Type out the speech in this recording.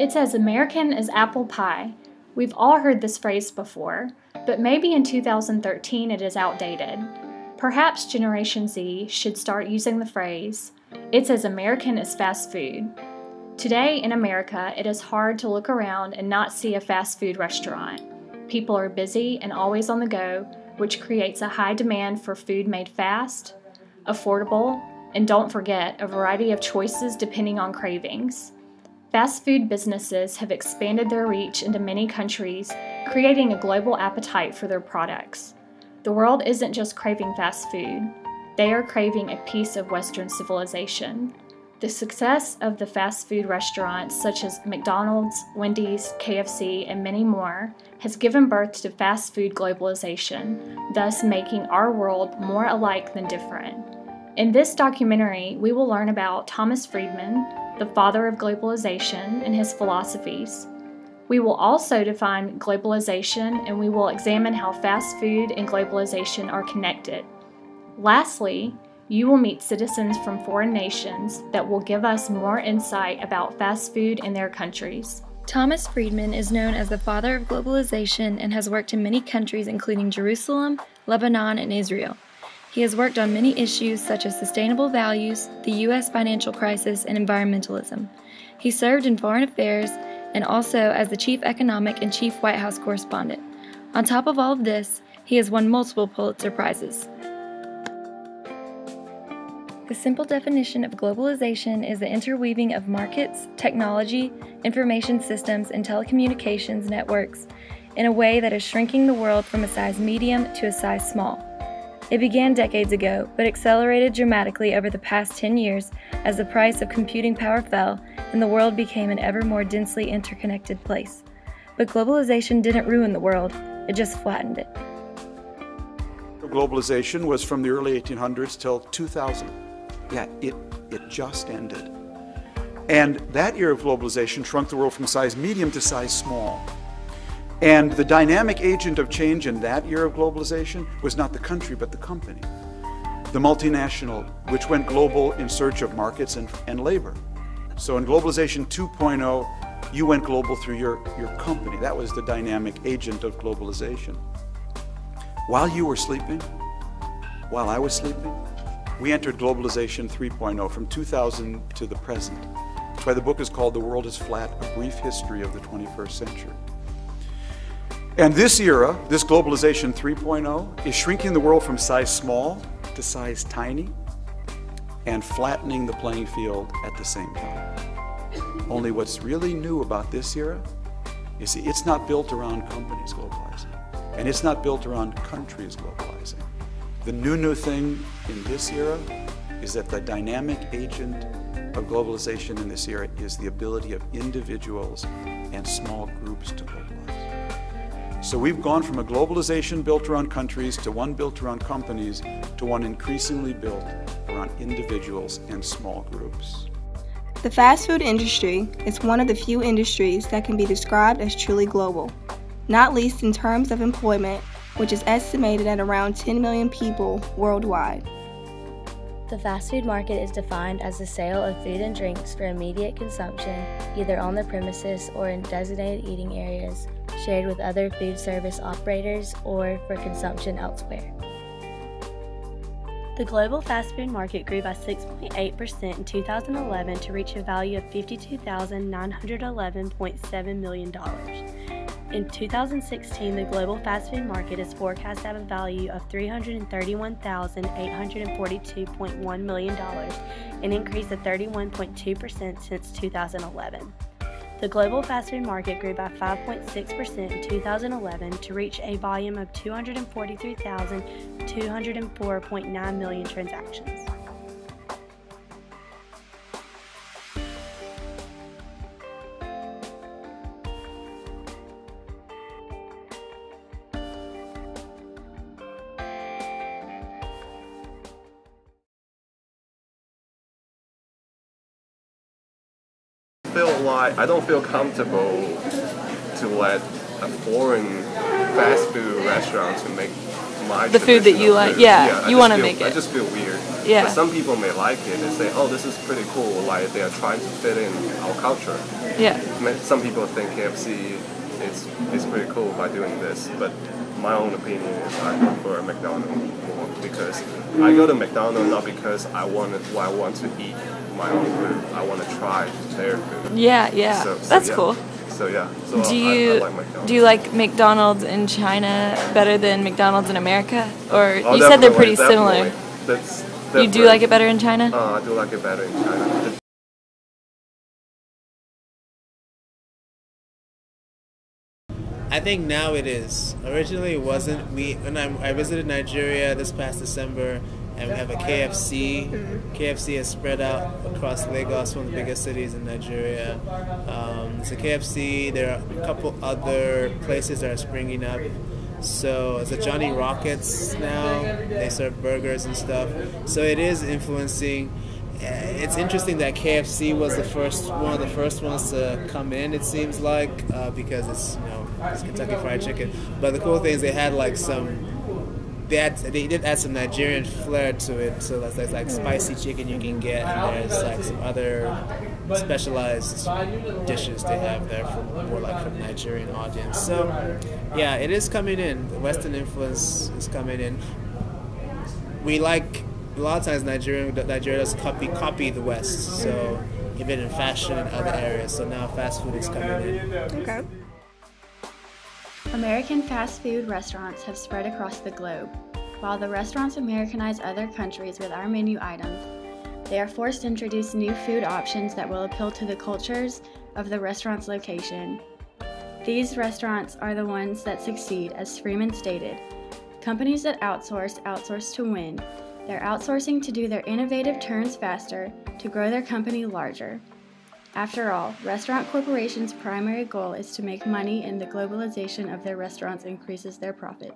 It's as American as apple pie. We've all heard this phrase before, but maybe in 2013 it is outdated. Perhaps Generation Z should start using the phrase, "It's as American as fast food." Today in America, it is hard to look around and not see a fast food restaurant. People are busy and always on the go, which creates a high demand for food made fast, affordable, and don't forget, a variety of choices depending on cravings. Fast food businesses have expanded their reach into many countries, creating a global appetite for their products. The world isn't just craving fast food, they are craving a piece of Western civilization. The success of the fast food restaurants such as McDonald's, Wendy's, KFC, and many more has given birth to fast food globalization, thus making our world more alike than different. In this documentary, we will learn about Thomas Friedman, the father of globalization, and his philosophies. We will also define globalization, and we will examine how fast food and globalization are connected. Lastly, you will meet citizens from foreign nations that will give us more insight about fast food in their countries. Thomas Friedman is known as the father of globalization and has worked in many countries including Jerusalem, Lebanon, and Israel. He has worked on many issues such as sustainable values, the U.S. financial crisis, and environmentalism. He served in foreign affairs and also as the chief economic and chief White House correspondent. On top of all of this, he has won multiple Pulitzer Prizes. The simple definition of globalization is the interweaving of markets, technology, information systems, and telecommunications networks in a way that is shrinking the world from a size medium to a size small. It began decades ago, but accelerated dramatically over the past 10 years as the price of computing power fell and the world became an ever more densely interconnected place. But globalization didn't ruin the world, it just flattened it. Globalization was from the early 1800s till 2000. Yeah, it just ended. And that era of globalization shrunk the world from size medium to size small. And the dynamic agent of change in that era of globalization was not the country, but the company. The multinational, which went global in search of markets and labor. So in globalization 2.0, you went global through your company. That was the dynamic agent of globalization. While you were sleeping, while I was sleeping, we entered globalization 3.0 from 2000 to the present. That's why the book is called The World is Flat, A Brief History of the 21st Century. And this era, this globalization 3.0, is shrinking the world from size small to size tiny and flattening the playing field at the same time. Only what's really new about this era is it's not built around companies globalizing, and it's not built around countries globalizing. The new thing in this era is that the dynamic agent of globalization in this era is the ability of individuals and small groups to globalize. So we've gone from a globalization built around countries to one built around companies to one increasingly built around individuals and small groups. The fast food industry is one of the few industries that can be described as truly global, not least in terms of employment, which is estimated at around 10 million people worldwide. The fast food market is defined as the sale of food and drinks for immediate consumption, either on the premises or in designated eating areas, shared with other food service operators, or for consumption elsewhere. The global fast food market grew by 6.8% in 2011 to reach a value of $52,911.7 million. In 2016, the global fast food market is forecast to have a value of $331,842.1 million, an increase of 31.2% since 2011. The global fast food market grew by 5.6% in 2011 to reach a volume of 243,204.9 million transactions. I don't feel comfortable to let a foreign fast food restaurant to make my the food that you like. Yeah, you want to make it. I just feel weird. But some people may like it and say, oh, this is pretty cool, like they are trying to fit in our culture. Yeah. Some people think KFC is pretty cool by doing this, but my own opinion is I prefer McDonald's more because I go to McDonald's not because I want to eat my own food. I want to try their food. Yeah. So That's yeah. cool. So yeah. So I like McDonald's. Do you like McDonald's in China better than McDonald's in America? Or Oh, you said they're pretty definitely. similar. You do like it better in China? I do like it better in China. I think now it is. Originally it wasn't. I visited Nigeria this past December, and we have a KFC. KFC is spread out across Lagos, one of the biggest cities in Nigeria. It's a KFC. There are a couple other places that are springing up. So it's a Johnny Rockets now. They serve burgers and stuff. So it is influencing. It's interesting that KFC was one of the first ones to come in. It seems like because it's Kentucky Fried Chicken. But the cool thing is they had like they did add some Nigerian flair to it. So there's like spicy chicken you can get, and there's like some other specialized dishes they have there for the Nigerian audience. So yeah, it is coming in. The Western influence is coming in. A lot of times Nigeria does copy the West, so even in fashion and other areas. So now fast food is coming in. Okay. American fast food restaurants have spread across the globe. While the restaurants Americanize other countries with our menu items, they are forced to introduce new food options that will appeal to the cultures of the restaurant's location. These restaurants are the ones that succeed, as Freeman stated. Companies that outsource to win. They're outsourcing to do their innovative turns faster, to grow their company larger. After all, restaurant corporations' primary goal is to make money, and the globalization of their restaurants increases their profit.